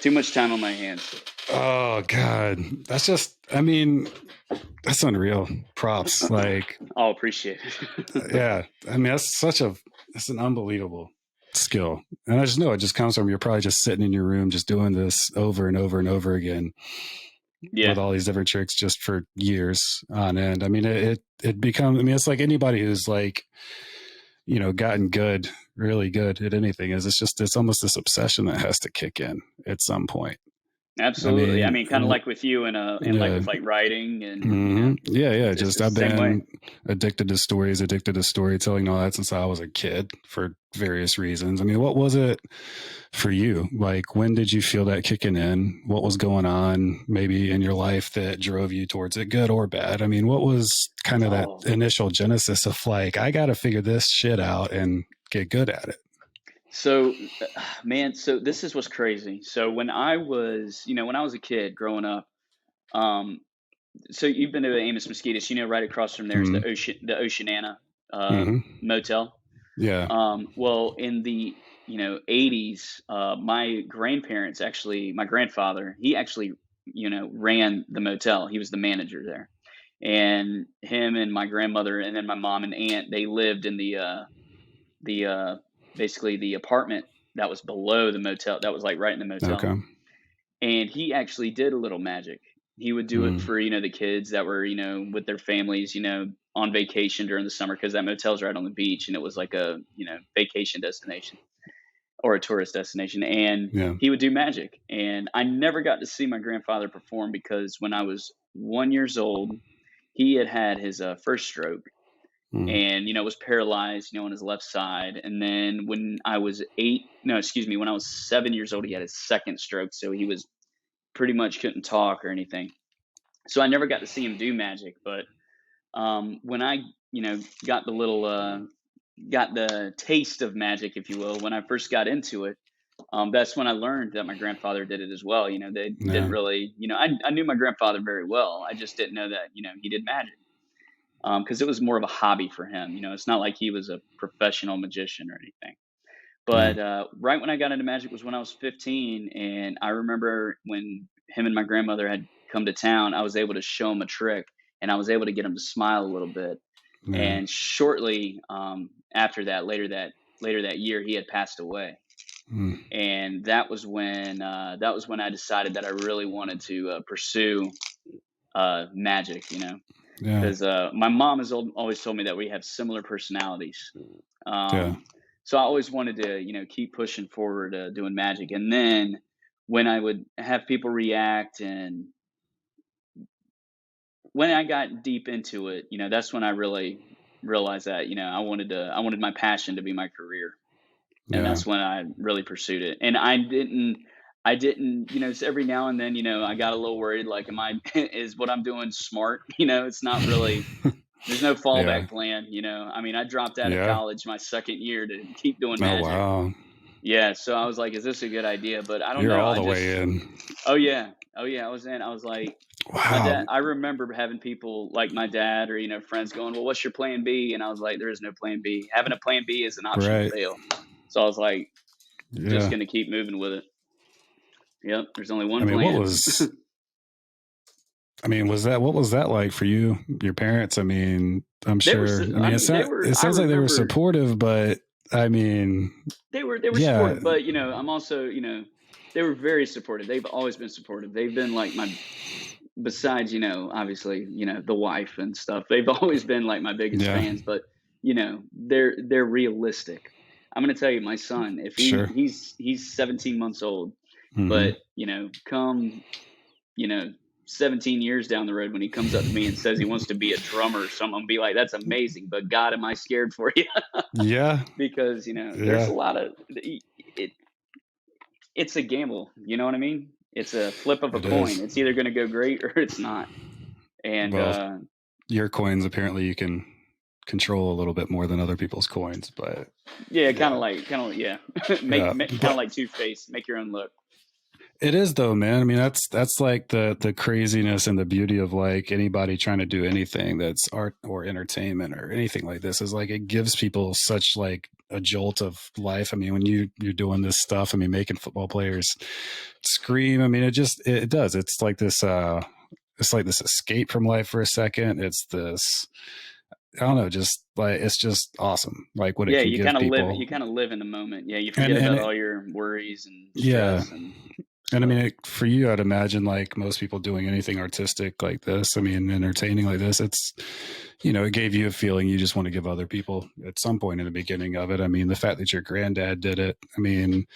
Too much time on my hands. Oh God. That's just, I mean, that's unreal. Props. Like, I'll appreciate it. yeah. I mean, that's an unbelievable skill. And I just know it just comes from you're probably just sitting in your room just doing this over and over and over again Yeah, with all these different tricks just for years on end. I mean, it becomes, I mean, it's like anybody who's like, gotten good, really good at anything is it's almost this obsession that has to kick in at some point. I absolutely. I mean, mean, kind of like with you and like yeah. with like writing and Yeah. it's Just the I've same way. been addicted to stories, addicted to storytelling, all that since I was a kid for various reasons. I mean, what was it for you? Like, when did you feel that kicking in? What was going on maybe in your life that drove you towards it, good or bad? I mean, what was kind of that Oh, initial genesis of like, I got to figure this shit out and get good at it? so man, so this is what's crazy. So when I was a kid growing up, um, so you've been to Amos Mosquitoes, right across from there is Mm-hmm. the Oceanana Mm-hmm. motel. Yeah. Well, in the 80s, my grandfather, he actually ran the motel. He was the manager there, and him and my grandmother and then my mom and aunt, they lived in the basically the apartment that was below the motel, that was like right in the motel. Okay. And he actually did a little magic. He would do it Mm. for the kids that were with their families, on vacation during the summer, because that motel's right on the beach and it was like a vacation destination or a tourist destination. And Yeah. he would do magic, and I never got to see my grandfather perform because when I was 1 years old, he had had his first stroke, Mm. and was paralyzed on his left side. And then when I was when I was 7 years old, he had his second stroke, so he was pretty much couldn't talk or anything. So I never got to see him do magic. But when I got the little got the taste of magic, if you will, when I first got into it, that's when I learned that my grandfather did it as well. They didn't Yeah. really, I knew my grandfather very well. I just didn't know that he did magic, because it was more of a hobby for him. It's not like he was a professional magician or anything. Yeah. But right when I got into magic was when I was 15, and I remember when him and my grandmother had come to town, I was able to show him a trick, and I was able to get him to smile a little bit. Yeah. And shortly after that, later that year, he had passed away, Mm. and that was when I decided that I really wanted to pursue magic. Yeah. Because my mom has always told me that we have similar personalities. Yeah. So I always wanted to, keep pushing forward, doing magic. And then when I would have people react, and when I got deep into it, that's when I really realized that, I wanted my passion to be my career. And Yeah. that's when I really pursued it. And I didn't, so every now and then, I got a little worried, like, is what I'm doing smart? It's not really, there's no Yeah. fallback plan. I mean, I dropped out of Yeah. college my second year to keep doing Oh magic. wow. Yeah, so I was like, "Is this a good idea?" But I don't You're know. all the way in. Oh yeah, oh yeah. I was in. I was like, my Wow. dad. I remember having people like my dad or friends going, "Well, what's your plan B?" And I was like, "There is no plan B. Having a plan B is an option to Right. fail." So I was like, just Yeah. gonna keep moving with it. Yep. There's only I one mean, plan. what was that like for you, your parents? I mean, I'm They were. sure. I mean, I mean, they were. it I sounds like they were remember supportive, but I mean, they were yeah, supportive, but I'm also they were very supportive. They've always been supportive. They've been like my besides, obviously, the wife and stuff, they've always been like my biggest yeah, fans. But they're realistic. I'm going to tell you, my son, if Sure. he's 17 months old, Hmm. but come, you know, 17 years down the road, when he comes up to me and says he wants to be a drummer or something, I'll be like, that's amazing, but God, am I scared for you? Yeah. Because, there's Yeah. a lot of it. It's a gamble. You know what I mean? It's a flip of a It is. coin. It's either going to go great or it's not. And Well, your coins apparently you can control a little bit more than other people's coins, but yeah, yeah. yeah, Yeah. kind of But like Two-Face, make your own look. it is though, man. I mean, that's like the craziness and the beauty of like anybody trying to do anything that's art or entertainment or anything like this is like it gives people such like a jolt of life. I mean, when you're doing this stuff, I mean, making football players scream. I mean, it does. It's like this escape from life for a second. It's this, I don't know, just like it's just awesome. Like what it Yeah, can give you people. kind of live in the moment. Yeah, you And forget and about it, all your worries and yeah. stress and And I mean, stuff. for you, I'd imagine like most people doing anything artistic like this, I mean, entertaining like this, it gave you a feeling you just want to give other people at some point in the beginning of it. I mean, the fact that your granddad did it, I mean,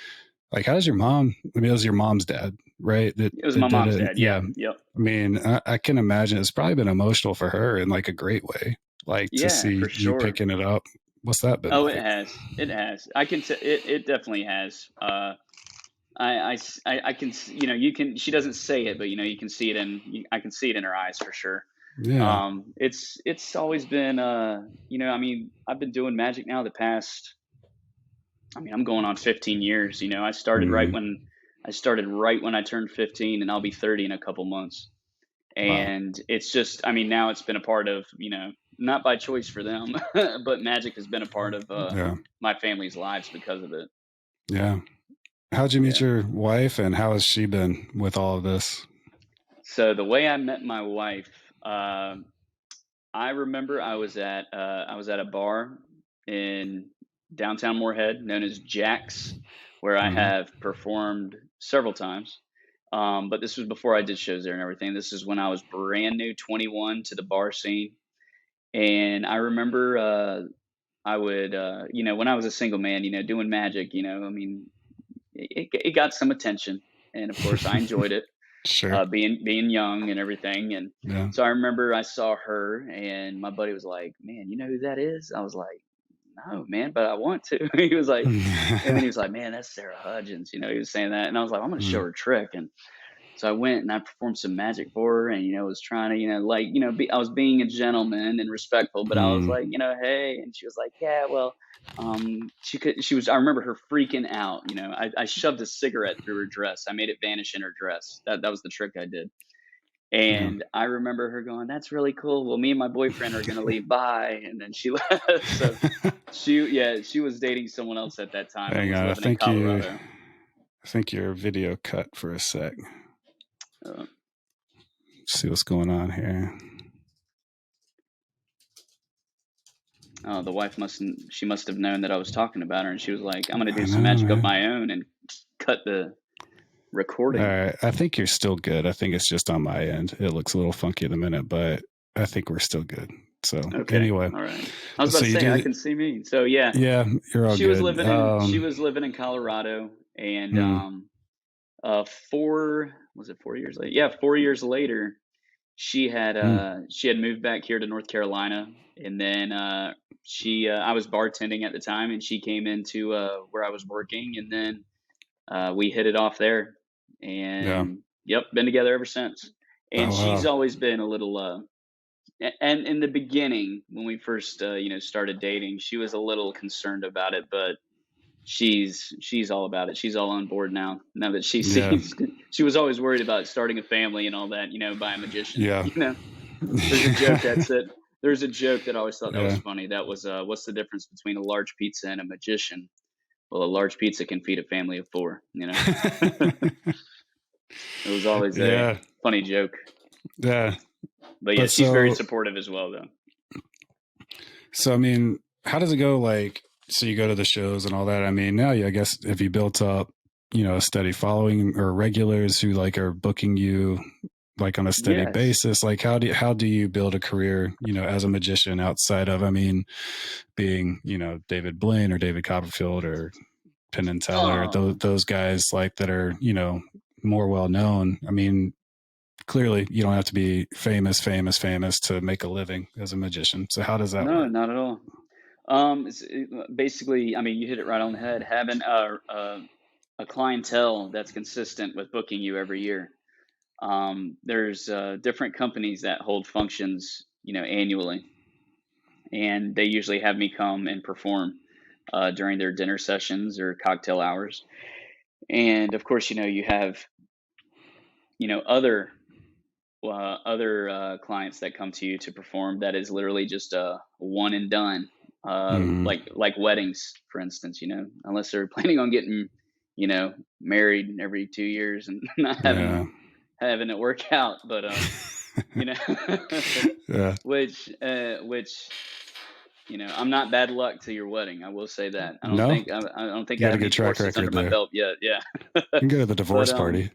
like, how's your mom? I mean, it was your mom's dad, right? It was That my did mom's it. dad. Yeah, Yeah. yep. I mean, I can imagine it's probably been emotional for her in like a great way, like to Yeah, see for you sure. picking it up. What's that been Oh, it like? has. It has. I can. It definitely has. I can. You can. She doesn't say it, but you can see it I can see it in her eyes for sure. Yeah. It's always been. I mean, I've been doing magic now the past. I mean, I'm going on 15 years. Mm, I started right when I turned 15, and I'll be 30 in a couple months. wow. And it's just, I mean, now it's been a part of, not by choice for them, but magic has been a part of Yeah. my family's lives because of it. Yeah. How'd you meet Yeah. your wife and how has she been with all of this? So the way I met my wife, I remember I was at a bar in downtown Moorhead known as Jack's, where I Hmm. have performed several times. But this was before I did shows there and everything. This is when I was brand new, 21, to the bar scene. And I remember I would, when I was a single man, doing magic, I mean, it got some attention. And of course, I enjoyed it, Sure. being young and everything. And Yeah. so I remember I saw her, and my buddy was like, "Man, you know who that is?" I was like, "No, man, but I want to." He was like, and then he was like, "Man, that's Sarah Hudgens." He was saying that, and I was like, "I'm going to show Mm, her a trick." And so I went and I performed some magic for her, and was trying to, I was being a gentleman and respectful, but I was mm. like, hey, and she was like, yeah, well, she was. I remember her freaking out. I shoved a cigarette through her dress. I made it vanish in her dress. That was the trick I did. Yeah. And I remember her going, "That's really cool. Well, me and my boyfriend are gonna leave. Bye." And then she left. So she was dating someone else at that time and Hang was on. living in Colorado. I think your video cut for a sec. Uh, Let's see what's going on here. the wife she must have known that I was talking about her, and she was like, "I'm gonna I do some know, magic of man. my own," and cut the All recording. right. I think you're still good. I think it's just on my end. It looks a little funky in a minute, but I think we're still good. So Okay, anyway, all right. I was about so to you say I do, can see me. So yeah, yeah, you're all good. she was living in Colorado, and Hmm, 4 years later? Yeah, 4 years later, hmm, she had moved back here to North Carolina, and then I was bartending at the time, and she came into where I was working, and then we hit it off there, yeah. and yep, been together ever since. Oh, And she's wow. always been a little and in the beginning when we first started dating, she was a little concerned about it, but she's all about it. She's all on board now that she Yeah. sees. She was always worried about starting a family and all that, by a magician. Yeah. There's a joke that said there's a joke that I always thought that was Yeah. funny. That was what's the difference between a large pizza and a magician? Well, a large pizza can feed a family of four. It was always a Yeah. funny joke. Yeah. But yeah, But she's very so, supportive as well, though. I mean, how does it go? Like, so you go to the shows and all that. I mean, now, I guess if you built up, a steady following or regulars who like are booking you, like on a steady Yes. basis? Like how do you build a career, as a magician outside of, I mean, being, David Blaine or David Copperfield or Penn and Teller, Oh, those guys like that are, more well known. I mean, clearly you don't have to be famous to make a living as a magician. So how does that no, work? not at all. Basically, I mean, you hit it right on the head. Having a clientele that's consistent with booking you every year. There's different companies that hold functions, annually, and they usually have me come and perform during their dinner sessions or cocktail hours. And of course, you have other clients that come to you to perform that is literally just a one and done, Mm-hmm. like weddings, for instance. Unless they're planning on getting married every 2 years and not Yeah. having it work out, but you know Yeah. which I'm not bad luck to your wedding, I will say that. I don't No, think I don't think you I got a have any good track divorces under record my there. belt yet. Yeah. You can go to the But divorce party.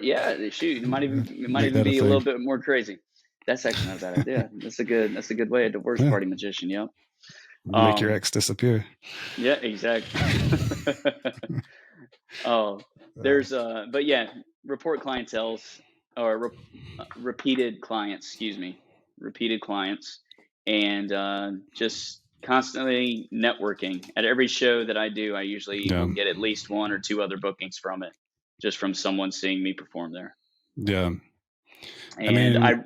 yeah, shoot, it might Make even that a be a little thing. bit more crazy. That's actually not a bad idea. That's a good way, a divorce Yeah. party magician. Yep. Make your Um. ex disappear. Yeah. Exactly. Oh, Uh, but yeah, report clientels or repeated clients. Excuse me, repeated clients, and just constantly networking. At every show that I do, I usually yeah. will get at least one or two other bookings from it, just from someone seeing me perform there. Yeah. I And mean, I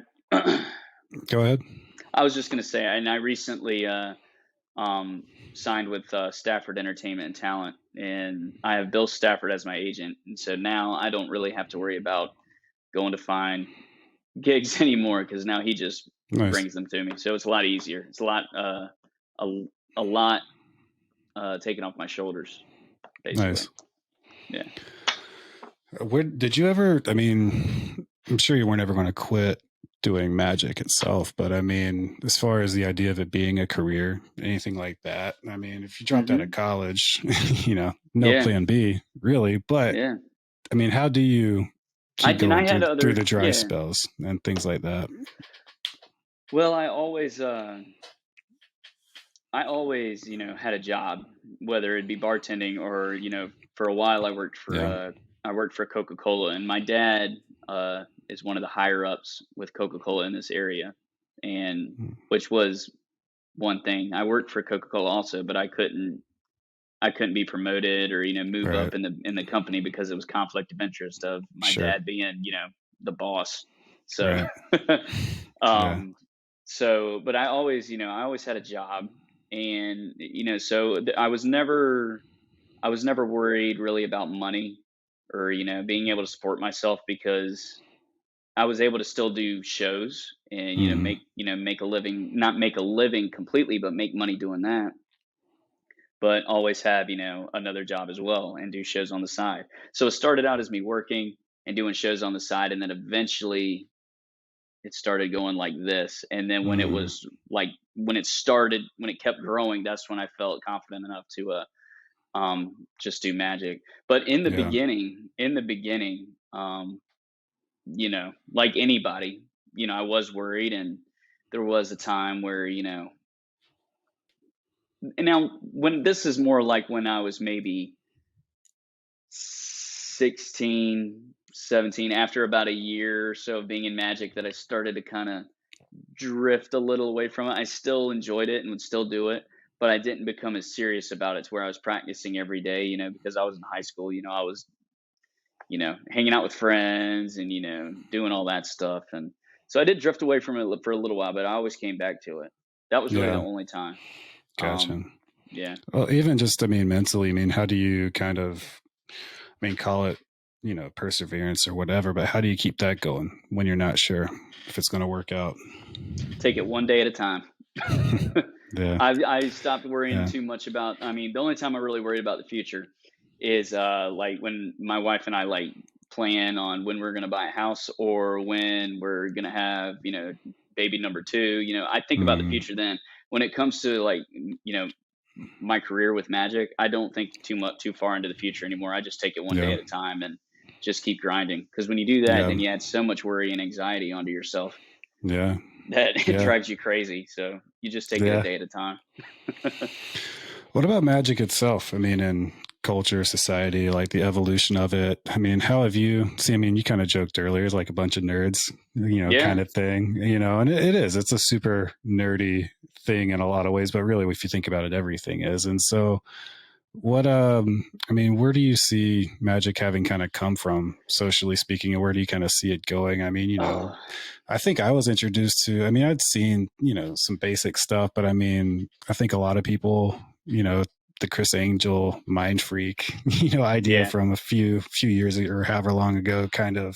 go ahead. I was just going to say, and I recently signed with Stafford Entertainment and Talent, and I have Bill Stafford as my agent, and so now I don't really have to worry about going to find gigs anymore because now he just Nice. brings them to me. So it's a lot easier. It's a, a lot taken off my shoulders, basically. Nice. Yeah. Where did you ever, I mean, I'm sure you weren't ever going to quit doing magic itself, but I mean, as far as the idea of it being a career, anything like that, I mean, if you dropped out of Hmm. college, no Yeah. plan B really, but Yeah. I mean, how do you keep I going had through other, the dry yeah. spells and things like that? Well, I always, had a job, whether it be bartending or, for a while Yeah. I worked for Coca-Cola, and my dad is one of the higher ups with Coca-Cola in this area, and which was one thing. I worked for Coca-Cola also, but I couldn't be promoted or, move Right. up in the company because it was conflict of interest of my Sure. dad being, the boss. So, Right. Yeah. um, but I always had a job, and so I was never worried really about money or being able to support myself because I was able to still do shows and Hmm. make a living, not make a living completely, but make money doing that, but always have, another job as well and do shows on the side. So it started out as me working and doing shows on the side, and then eventually it started going like this. And then when it Hmm. was like when it kept growing, that's when I felt confident enough to just do magic. But Yeah. in the beginning, like anybody, I was worried, and there was a time where, and now when this is more like when I was maybe 16, 17, after about a year or so of being in magic, that I started to kind of drift a little away from it. I still enjoyed it and would still do it, but I didn't become as serious about it to where I was practicing every day, because I was in high school, I was, hanging out with friends and, doing all that stuff. And so I did drift away from it for a little while, but I always came back to it. That was really the Yeah. only time. Gotcha. Yeah. Well, even just, I mean, mentally, I mean, how do you kind of, I mean, call it, perseverance or whatever, but how do you keep that going when you're not sure if it's going to work out? Take it one day at a time. Yeah. I stopped worrying Yeah. too much about. I mean, the only time I really worried about the future is like when my wife and I like plan on when we're gonna buy a house or when we're gonna have baby number two. I think about the Mm, future then. When it comes to like my career with magic, I don't think too far into the future anymore. I just take it one day yeah. at a time, and just keep grinding. Because when you do that, Yeah. then you add so much worry and anxiety onto yourself Yeah. that it Yeah. drives you crazy. So you just take it a Yeah. day at a time. What about magic itself? I mean, in culture, society, like the evolution of it. I mean, how have you see? I mean, you kind of joked earlier, it's like a bunch of nerds, Yeah. kind of thing, and it is. It's a super nerdy thing in a lot of ways, but really, if you think about it, everything is. And so, I mean, where do you see magic having kind of come from, socially speaking, and where do you kind of see it going? I mean, Oh, I think I was introduced to, I mean, I'd seen, some basic stuff, but I mean, I think a lot of people, the Chris Angel mind freak, idea yeah. from a few years or however long ago kind of,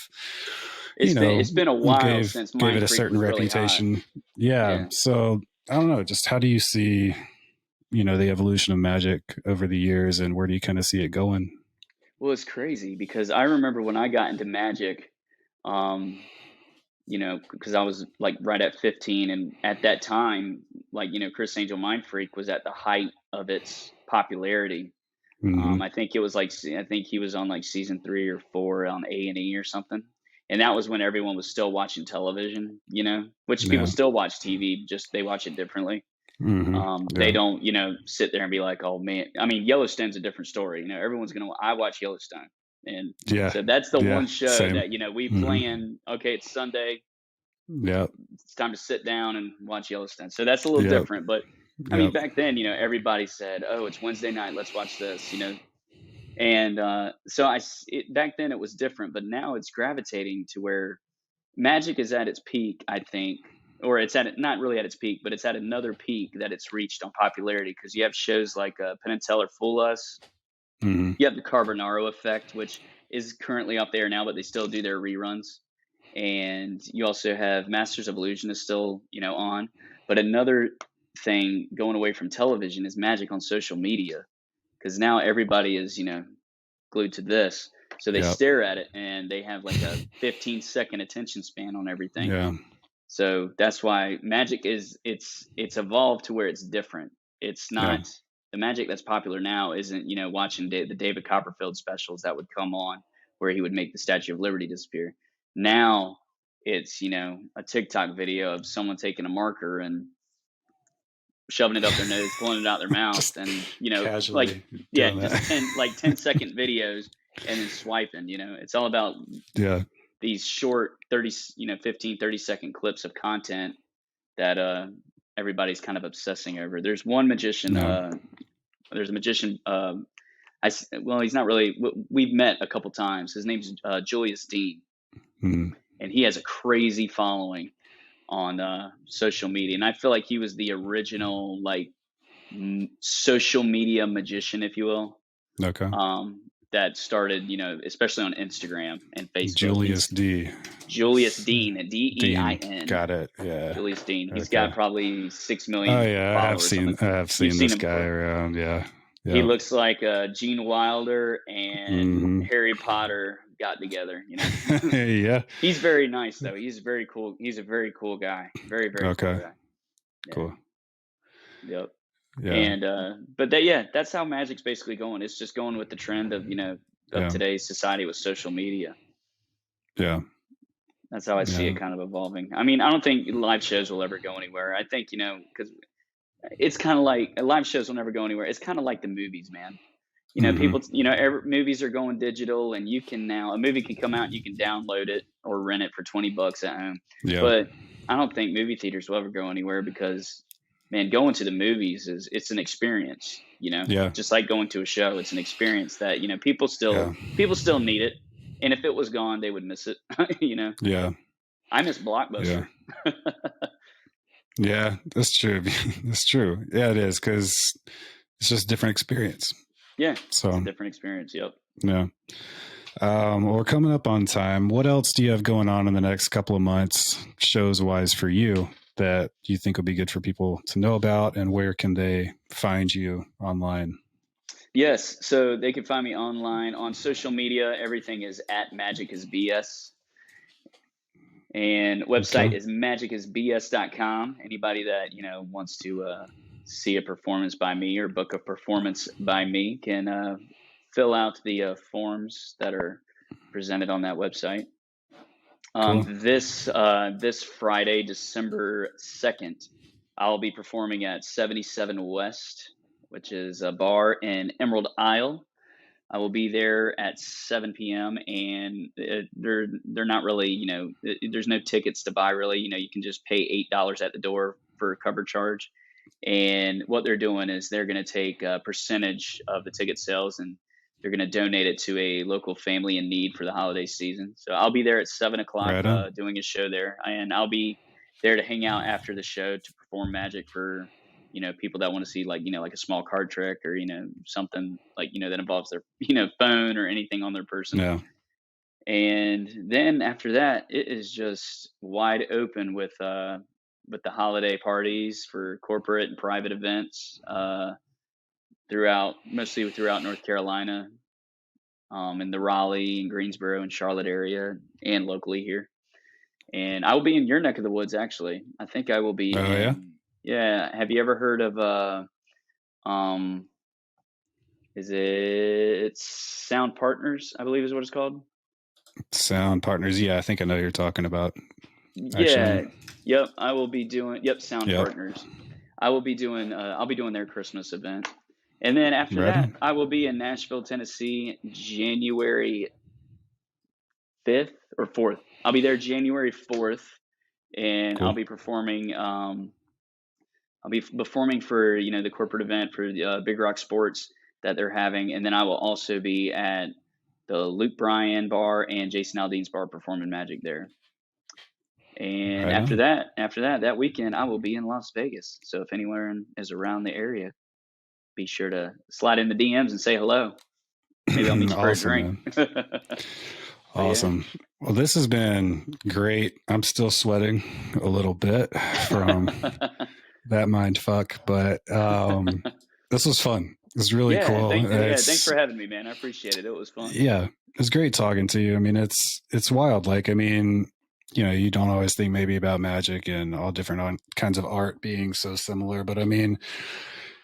you know, It's been a while gave since gave Mind it a Freak certain was really hot. reputation. Yeah. Yeah. So I don't know, just how do you see, the evolution of magic over the years and where do you kind of see it going? Well, it's crazy because I remember when I got into Magic, um, because I was like right at 15, and at that time, like Chris Angel Mind Freak was at the height of its popularity. Hmm. I think it was like I think he was on like season 3 or 4 on A&E or something, and that was when everyone was still watching television. Which people Yeah. still watch TV, just they watch it differently. Hmm. They Yeah. don't, sit there and be like, "Oh man." I mean, Yellowstone's a different story. Everyone's gonna. I watch Yellowstone, and Yeah. so that's the Yeah. one show Same. that we Hmm. plan. Okay, it's Sunday. Yeah. It's time to sit down and watch Yellowstone. So that's a little Yeah. different. But I Yeah. mean, back then, everybody said, "Oh, it's Wednesday night. Let's watch this." And so back then it was different, but now it's gravitating to where Magic is at its peak, I think, or it's not really at its peak, but it's at another peak that it's reached on popularity because you have shows like Penn and Teller Fool Us. Hmm. You have the Carbonaro Effect, which is currently off there now, but they still do their reruns. And you also have Masters of Illusion is still, on. But another thing going away from television is Magic on social media because now everybody is, glued to this. So they Yeah. stare at it and they have like a 15-second attention span on everything. Yeah. So that's why Magic it's evolved to where it's different. It's Yeah. not the Magic that's popular now isn't, watching the David Copperfield specials that would come on where he would make the Statue of Liberty disappear. Now it's, a TikTok video of someone taking a marker and shoving it up their nose, pulling it out their mouth, Just and like casually yeah, doing just that. 10-second videos and then swiping. It's all about Yeah. these short 30, 15-30 second clips of content that everybody's kind of obsessing over. There's one magician. No. There's a magician. Well, he's not really. We've met a couple times. His name's Julius Dean, Mm. and he has a crazy following on social media. And I feel like he was the original like social media magician, if you will, Okay. that started, especially on Instagram and Facebook. Julius He's D. Julius Dean, Dean. Dein. Got it. Yeah. Julius Dean. He's Okay. got probably 6 Oh million yeah, followers on it. I have You've seen seen this him guy before. around. Yeah. He Yeah. looks like Gene Wilder and Hmm. Harry Potter got together. Yeah. He's very nice though. He's very cool. He's a very cool guy. Very, very cool Okay. guy. Yeah. Cool. Yep. Yeah. And but yeah, that's how Magic's basically going. It's just going with the trend of of Yeah. today's society with social media. Yeah. That's how I see Yeah. it kind of evolving. I mean, I don't think live shows will ever go anywhere. I think because it's kind of like live shows will never go anywhere. It's kind of like the movies, man. Hmm. People, movies are going digital, and you can now a movie can come out and you can download it or rent it for $20 at home. Yeah. But I don't think movie theaters will ever go anywhere because, man, going to the movies it's an experience. Yeah. Just like going to a show, it's an experience that people Yeah. still need it. And if it was gone, they would miss it. Yeah. I miss Yeah. Blockbuster. Yeah. That's true. That's true. Yeah, it is because it's just a different experience. Yeah, it's a So different experience. Yep. yeah. Well, we're coming up on time. What else do you have going on in the next couple of months, shows wise for you, that you think would be good for people to know about, and where can they find you online? Yes, so they can find me online on social media. Everything is at Magic is BS. And website Okay. is magicisbs.com. Anybody that, wants to see a performance by me or book a performance by me can fill out the forms that are presented on that website. Cool. This Friday, December 2nd, I'll be performing at 77 West, which is a bar in Emerald Isle. I will be there at 7 p.m. and they're not really, there's no tickets to buy really. You can just pay $8 at the door for a cover charge. And what they're doing is they're going to take a percentage of the ticket sales and they're going to donate it to a local family in need for the holiday season. So I'll be there at 7 o'clock Right on. doing a show there, and I'll be there to hang out after the show to perform magic for people that want to see like a small card trick or something like that involves their phone or anything on their person. Yeah. And then after that, it is just wide open with the holiday parties for corporate and private events mostly throughout North Carolina, in the Raleigh and Greensboro and Charlotte area, and locally here. And I will be in your neck of the woods, actually. I think I will be. Oh, yeah. Have you ever heard of is it Sound Partners? I believe is what it's called. Sound Partners. Yeah, I think I know who you're talking about. Yeah. Actually. Yep. I will be doing. Yep. Sound Yep. Partners. I will be doing. I'll be doing their Christmas event, and then after Right that, on. I will be in Nashville, Tennessee, January 5th or 4th. I'll be there January 4th, and Cool. I'll be performing. I'll be performing for the corporate event for Big Rock Sports that they're having, and then I will also be at the Luke Bryan bar and Jason Aldean's bar performing magic there. And Right after on. that weekend, I will be in Las Vegas. So if anyone is around the area, be sure to slide in the DMs and say hello. Maybe I'll meet you for a Awesome, drink. man. Awesome. Yeah. Well, this has been great. I'm still sweating a little bit from that mind fuck, but this was fun. It was really cool. Thanks for having me, man. I appreciate it. It was fun. Yeah, it was great talking to you. I mean, it's wild. Like, I mean, you don't always think maybe about magic and all different kinds of art being so similar, but I mean,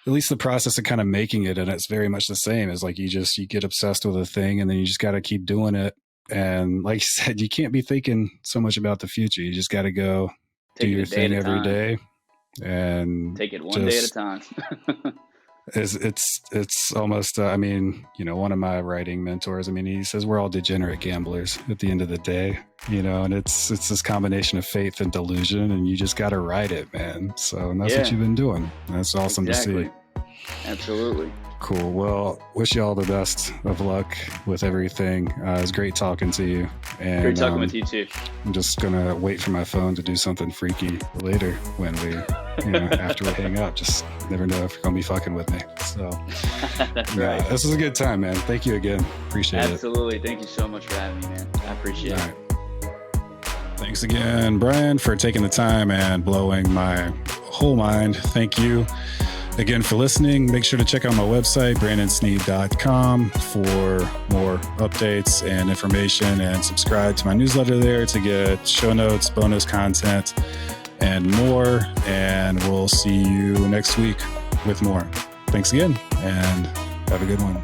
at least the process of kind of making it, and it's very much the same, is like you get obsessed with a thing and then you just got to keep doing it. And like you said, you can't be thinking so much about the future. You just got to go do your thing every day and take it one day at a time. It's almost I mean, one of my writing mentors, I mean, he says we're all degenerate gamblers at the end of the day, and it's this combination of faith and delusion, and you just got to ride it, man. So, and that's what you've been doing. That's awesome to see. Absolutely. Cool. Well, wish you all the best of luck with everything. It was great talking to you. And great talking with you too. I'm just gonna wait for my phone to do something freaky later when we, after we hang up. Just never know if you're gonna be fucking with me. So that's right. This was a good time, man. Thank you again. Appreciate it. Absolutely. Thank you so much for having me, man. I appreciate it. Thanks again, Bryan, for taking the time and blowing my whole mind. Thank you again for listening. Make sure to check out my website, brandonsneed.com, for more updates and information, and subscribe to my newsletter there to get show notes, bonus content, and more. And we'll see you next week with more. Thanks again, and have a good one.